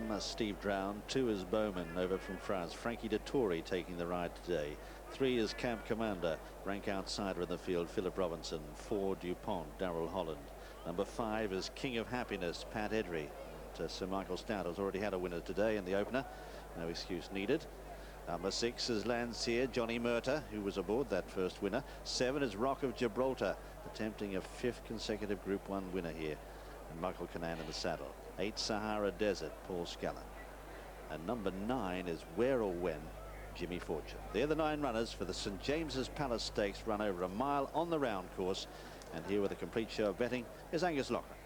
from Steve Drown. 2 is Bowman over from France. Frankie Dettori taking the ride today. 3 is Camp Commander, rank outsider in the field, Philip Robinson. 4, DuPont, Darrell Holland. Number 5 is King of Happiness, Pat Edry. Sir Michael Stout has already had a winner today in the opener. No excuse needed. Number 6 is Lancier, Johnny Murtagh, who was aboard that first winner. 7 is Rock of Gibraltar, attempting a 5th consecutive Group 1 winner here. And Michael Kinane in the saddle. 8, Sahara Desert, Paul Scallon. And number 9 is Where or When, Jimmy Fortune. They're the 9 runners for the St James's Palace Stakes, run over a mile on the round course. And here with a complete show of betting is Angus Loughran.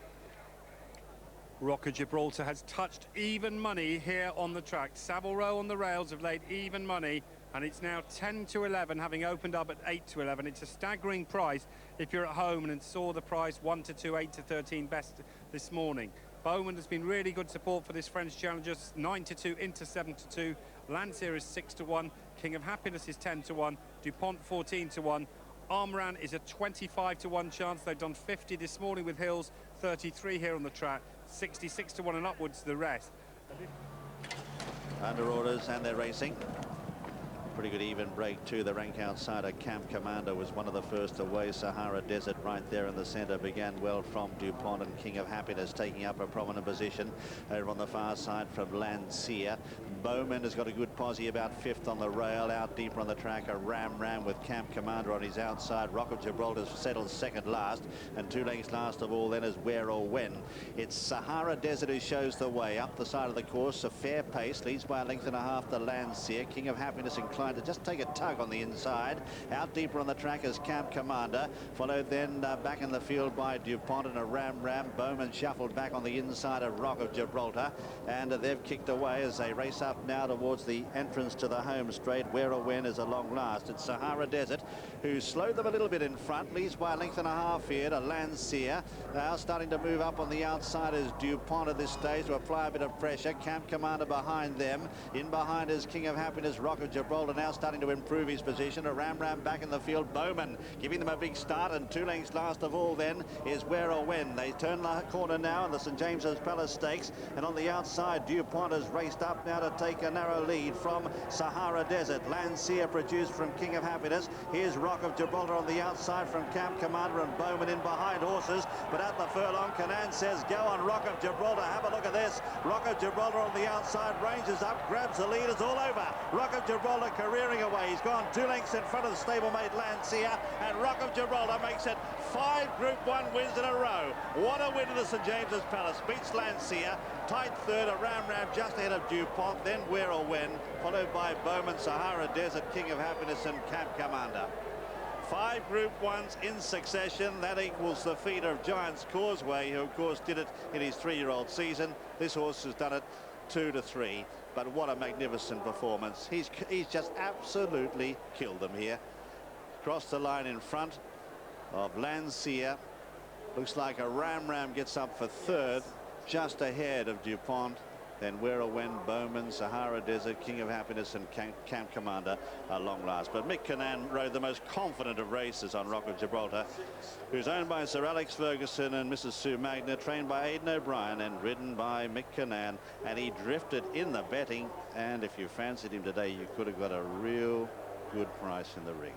Rock of Gibraltar has touched even money here on the track. Savile Row on the rails have laid even money, and it's now 10 to 11, having opened up at 8 to 11. It's a staggering price if you're at home and saw the price 1 to 2, 8 to 13 best this morning. Bowman has been really good support for this French challenger. 9 to 2 into 7 to 2. Lancier is 6 to 1. King of Happiness is 10 to 1. DuPont 14 to 1. Armoran is a 25 to 1 chance. They've done 50 this morning with Hills, 33 here on the track, 66 to 1 and upwards the rest. Under orders and they're racing. Pretty good even break too. The rank outsider Camp Commander was one of the first away. Sahara Desert right there in the centre began well from DuPont, and King of Happiness taking up a prominent position over on the far side from Lancier. Bowman has got a good posse about 5th on the rail. Out deeper on the track a Ram with Camp Commander on his outside. Rock of Gibraltar settled 2nd last, and 2 lengths last of all then is Where or When. It's Sahara Desert who shows the way up the side of the course. A fair pace, leads by a length and a half the Lancier. King of Happiness inclined to just take a tug on the inside. Out deeper on the track is Camp Commander, followed then back in the field by DuPont and a Ram. Bowman shuffled back on the inside of Rock of Gibraltar, and they've kicked away as they race up now towards the entrance to the home straight. Where or When is a long last. It's Sahara Desert who slowed them a little bit in front, leads by a length and a half here to Lancier. Now starting to move up on the outside is DuPont at this stage to apply a bit of pressure. Camp Commander behind them. In behind is King of Happiness, Rock of Gibraltar now starting to improve his position. A Ram back in the field. Bowman giving them a big start, and 2 lengths last of all then is Where or When. They turn the corner now in the St James's Palace Stakes, and on the outside DuPont has raced up now to take a narrow lead from Sahara Desert. Lancier produced from King of Happiness. Here's Rock of Gibraltar on the outside from Camp Commander, and Bowman in behind horses, but at the furlong Kinane says go on Rock of Gibraltar. Have a look at this. Rock of Gibraltar on the outside, ranges up, grabs the leaders all over. Rock of Gibraltar careering away. He's gone 2 lengths in front of the stablemate Lancier, and Rock of Gibraltar makes it 5 Group 1 wins in a row. What a win in the St James's Palace. Beats Lancier. Tight third, a Ram just ahead of DuPont, then Where or When, followed by Bowman, Sahara Desert, King of Happiness and Camp Commander. 5 Group 1s in succession. That equals the feat of Giant's Causeway, who of course did it in his 3-year-old season. This horse has done it 2 to 3. But what a magnificent performance. He's just absolutely killed them here. Crossed the line in front of Lancier. Looks like a Ram gets up for 3rd, just ahead of DuPont. Then Where or When, Bowman, Sahara Desert, King of Happiness and Camp Commander are long last. But Mick Kinane rode the most confident of races on Rock of Gibraltar, who's owned by Sir Alex Ferguson and Mrs. Sue Magner, trained by Aidan O'Brien and ridden by Mick Kinane. And he drifted in the betting, and if you fancied him today, you could have got a real good price in the ring.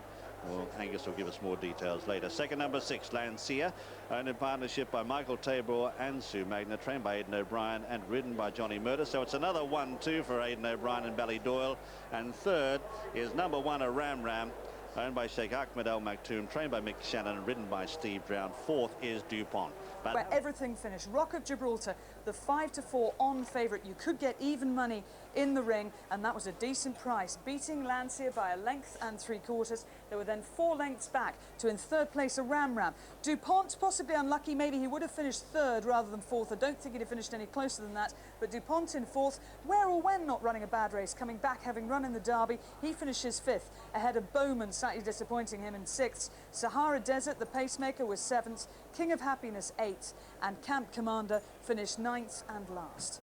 Well, Angus will give us more details later. Second, number 6, Lancier, owned in partnership by Michael Tabor and Sue Magner, trained by Aidan O'Brien and ridden by Johnny Murtagh. So it's another 1-2 for Aidan O'Brien and Ballydoyle. And third is number 1, a Ram, owned by Sheikh Ahmed Al Maktoum, trained by Mick Shannon, ridden by Steve Drown. 4th is DuPont. But where everything finished. Rock of Gibraltar, the 5 to 4 on favourite. You could get even money in the ring, and that was a decent price, beating Lancier by a length and 3/4. They were then 4 lengths back to, in 3rd place, a Ram. DuPont, possibly unlucky. Maybe he would have finished 3rd rather than 4th. I don't think he'd have finished any closer than that, but DuPont in 4th. Where or When not running a bad race, coming back having run in the Derby. He finishes 5th, ahead of Bowman, slightly disappointing him in 6th. Sahara Desert, the pacemaker, was 7th. King of Happiness 8th, and Camp Commander finished 9th and last.